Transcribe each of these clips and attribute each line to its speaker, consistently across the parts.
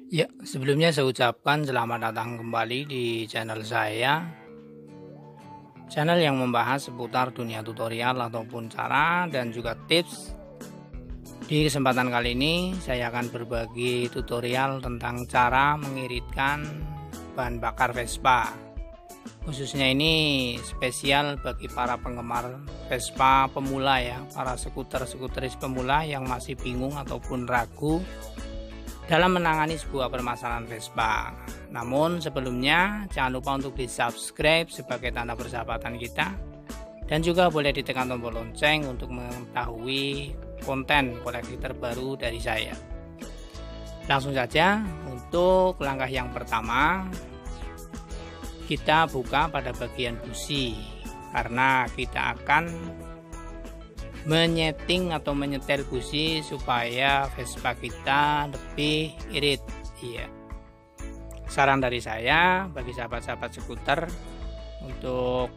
Speaker 1: Ya, sebelumnya saya ucapkan selamat datang kembali di channel saya. Channel yang membahas seputar dunia tutorial ataupun cara dan juga tips. Di kesempatan kali ini saya akan berbagi tutorial tentang cara mengiritkan bahan bakar Vespa. Khususnya ini spesial bagi para penggemar Vespa pemula ya, para skuteris pemula yang masih bingung ataupun ragu dalam menangani sebuah permasalahan Vespa. Namun sebelumnya jangan lupa untuk di subscribe sebagai tanda persahabatan kita, dan juga boleh ditekan tombol lonceng untuk mengetahui konten koleksi terbaru dari saya. Langsung saja untuk langkah yang pertama, kita buka pada bagian busi karena kita akan menyeting atau menyetel busi supaya Vespa kita lebih irit. Iya, saran dari saya bagi sahabat-sahabat skuter, untuk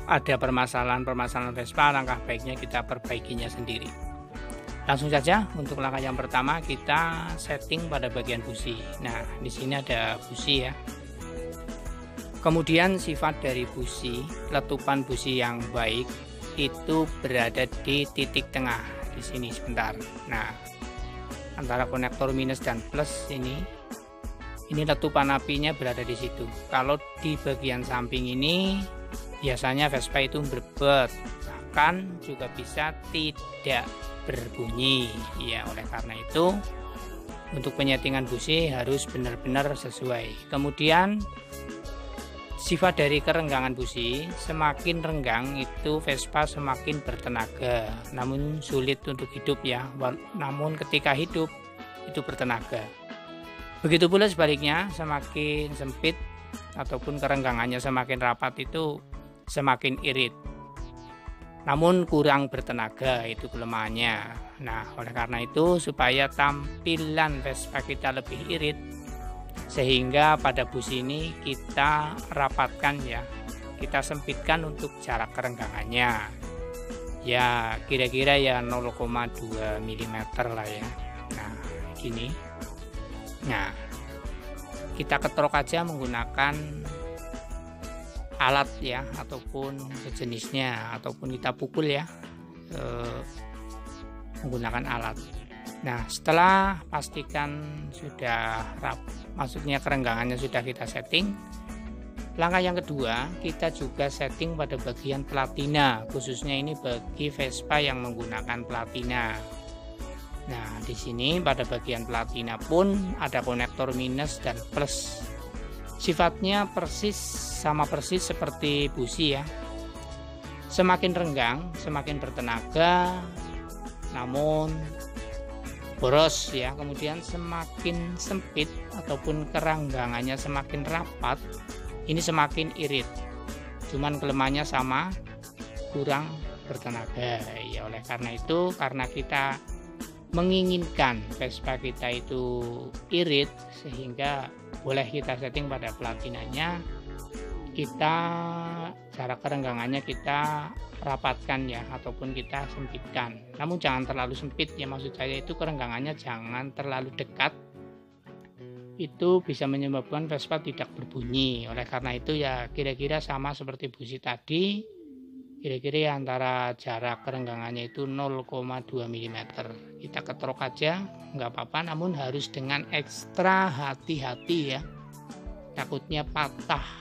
Speaker 1: ada permasalahan Vespa, langkah baiknya kita perbaikinya sendiri. Langsung saja untuk langkah yang pertama, kita setting pada bagian busi. Nah, di sini ada busi ya. Kemudian sifat dari busi, letupan busi yang baik itu berada di titik tengah di sini sebentar. Nah, antara konektor minus dan plus ini letupan apinya berada di situ. Kalau di bagian samping ini biasanya Vespa itu berbet, bahkan juga bisa tidak berbunyi. Ya, oleh karena itu untuk penyetingan busi harus benar-benar sesuai. Kemudian sifat dari kerenggangan busi, semakin renggang itu Vespa semakin bertenaga, namun sulit untuk hidup ya. Namun ketika hidup itu bertenaga. Begitu pula sebaliknya, semakin sempit ataupun kerenggangannya semakin rapat itu semakin irit, namun kurang bertenaga, itu kelemahannya. Nah, oleh karena itu supaya tampilan Vespa kita lebih irit, sehingga pada busi ini kita rapatkan ya, kita sempitkan untuk jarak kerenggangannya ya, kira-kira ya 0,2 mm lah ya. Nah, gini. Nah, kita ketrok aja menggunakan alat ya, ataupun sejenisnya, ataupun kita pukul ya, menggunakan alat. Nah, setelah pastikan sudah maksudnya kerenggangannya sudah kita setting, langkah yang kedua kita juga setting pada bagian platina, khususnya ini bagi Vespa yang menggunakan platina. Nah, di sini pada bagian platina pun ada konektor minus dan plus. Sifatnya sama persis seperti busi ya. Semakin renggang, semakin bertenaga, namun boros ya. Kemudian semakin sempit ataupun kerenggangannya semakin rapat, ini semakin irit. Cuman kelemahannya sama, kurang bertenaga ya. Oleh karena itu, karena kita menginginkan Vespa kita itu irit, sehingga boleh kita setting pada platinanya, kita jarak kerenggangannya kita rapatkan ya, ataupun kita sempitkan. Namun jangan terlalu sempit ya, maksud saya itu kerenggangannya jangan terlalu dekat, itu bisa menyebabkan Vespa tidak berbunyi. Oleh karena itu ya kira-kira sama seperti busi tadi, kira-kira antara jarak kerenggangannya itu 0,2 mm. Kita ketrok aja nggak apa-apa, namun harus dengan ekstra hati-hati ya, takutnya patah.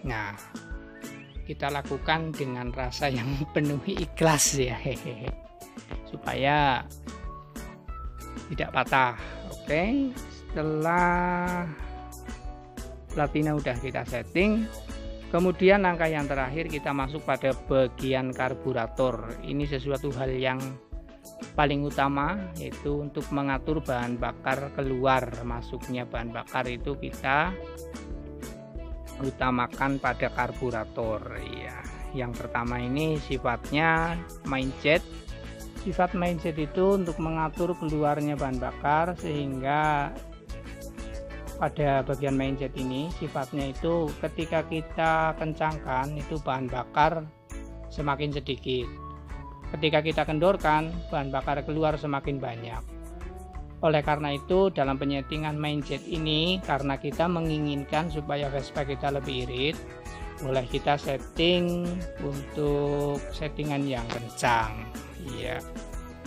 Speaker 1: Nah, kita lakukan dengan rasa yang penuh ikhlas ya, supaya tidak patah. Oke, setelah platina udah kita setting, kemudian langkah yang terakhir kita masuk pada bagian karburator. Ini sesuatu hal yang paling utama, yaitu untuk mengatur bahan bakar keluar masuknya bahan bakar itu kita utamakan pada karburator ya. Yang pertama ini sifatnya mindset. Sifat mindset itu untuk mengatur keluarnya bahan bakar, sehingga pada bagian mindset ini sifatnya itu ketika kita kencangkan itu bahan bakar semakin sedikit, ketika kita kendorkan bahan bakar keluar semakin banyak. Oleh karena itu dalam penyetingan main jet ini, karena kita menginginkan supaya Vespa kita lebih irit, boleh kita setting untuk settingan yang kencang. Iya.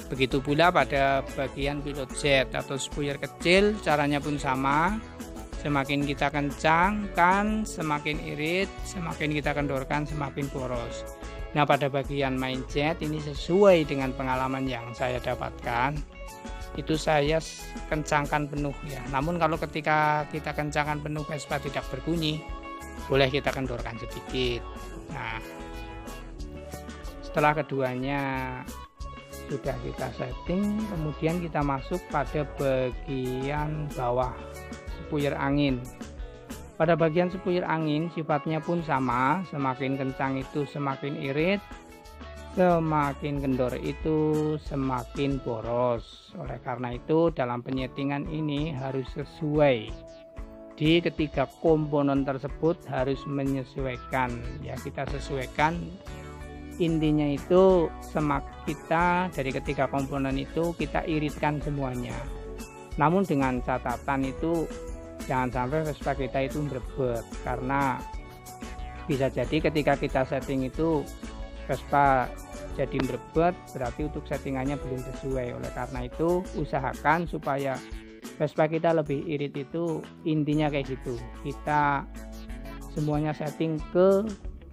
Speaker 1: Begitu pula pada bagian pilot jet atau spoiler kecil, caranya pun sama. Semakin kita kencangkan, semakin irit, semakin kita kendorkan, semakin boros. Nah, pada bagian main jet ini sesuai dengan pengalaman yang saya dapatkan, itu saya kencangkan penuh ya. Namun kalau ketika kita kencangkan penuh Vespa tidak berbunyi, boleh kita kendorkan sedikit. Nah, setelah keduanya sudah kita setting, kemudian kita masuk pada bagian bawah spuyer angin. Pada bagian spuyer angin sifatnya pun sama, semakin kencang itu semakin irit, semakin kendor itu semakin boros. Oleh karena itu dalam penyetingan ini harus sesuai. Di ketiga komponen tersebut harus menyesuaikan ya, kita sesuaikan. Intinya itu kita dari ketiga komponen itu kita iritkan semuanya. Namun dengan catatan itu jangan sampai Vespa kita itu berebut, karena bisa jadi ketika kita setting itu Vespa jadi berebut, berarti untuk settingannya belum sesuai. Oleh karena itu usahakan supaya Vespa kita lebih irit, itu intinya kayak gitu. Kita semuanya setting ke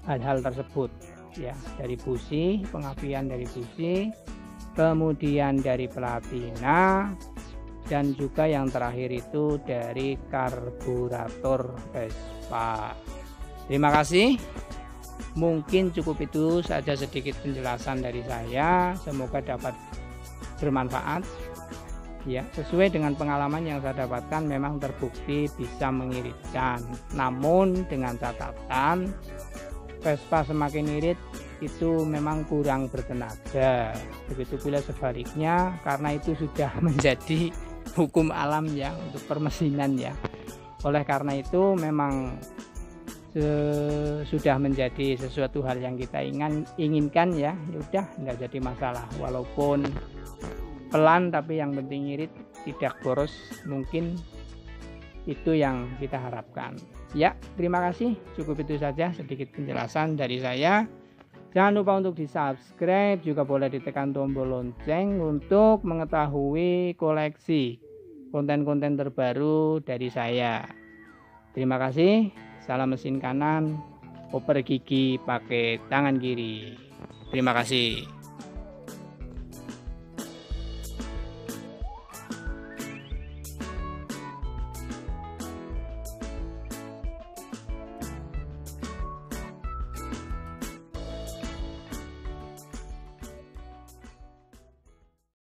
Speaker 1: hal-hal tersebut ya, dari busi, pengapian dari busi, kemudian dari platina, dan juga yang terakhir itu dari karburator Vespa. Terima kasih. Mungkin cukup itu saja sedikit penjelasan dari saya. Semoga dapat bermanfaat. Ya, sesuai dengan pengalaman yang saya dapatkan, memang terbukti bisa mengiritkan. Namun dengan catatan Vespa semakin irit itu memang kurang bertenaga. Begitu pula sebaliknya, karena itu sudah menjadi hukum alam ya untuk permesinan ya. Oleh karena itu memang sudah menjadi sesuatu hal yang kita inginkan ya. Udah nggak jadi masalah, walaupun pelan tapi yang penting irit, tidak boros, mungkin itu yang kita harapkan. Ya, terima kasih. Cukup itu saja sedikit penjelasan dari saya. Jangan lupa untuk di subscribe, juga boleh ditekan tombol lonceng untuk mengetahui koleksi konten-konten terbaru dari saya. Terima kasih. Salam mesin kanan, oper gigi pakai tangan kiri. Terima kasih.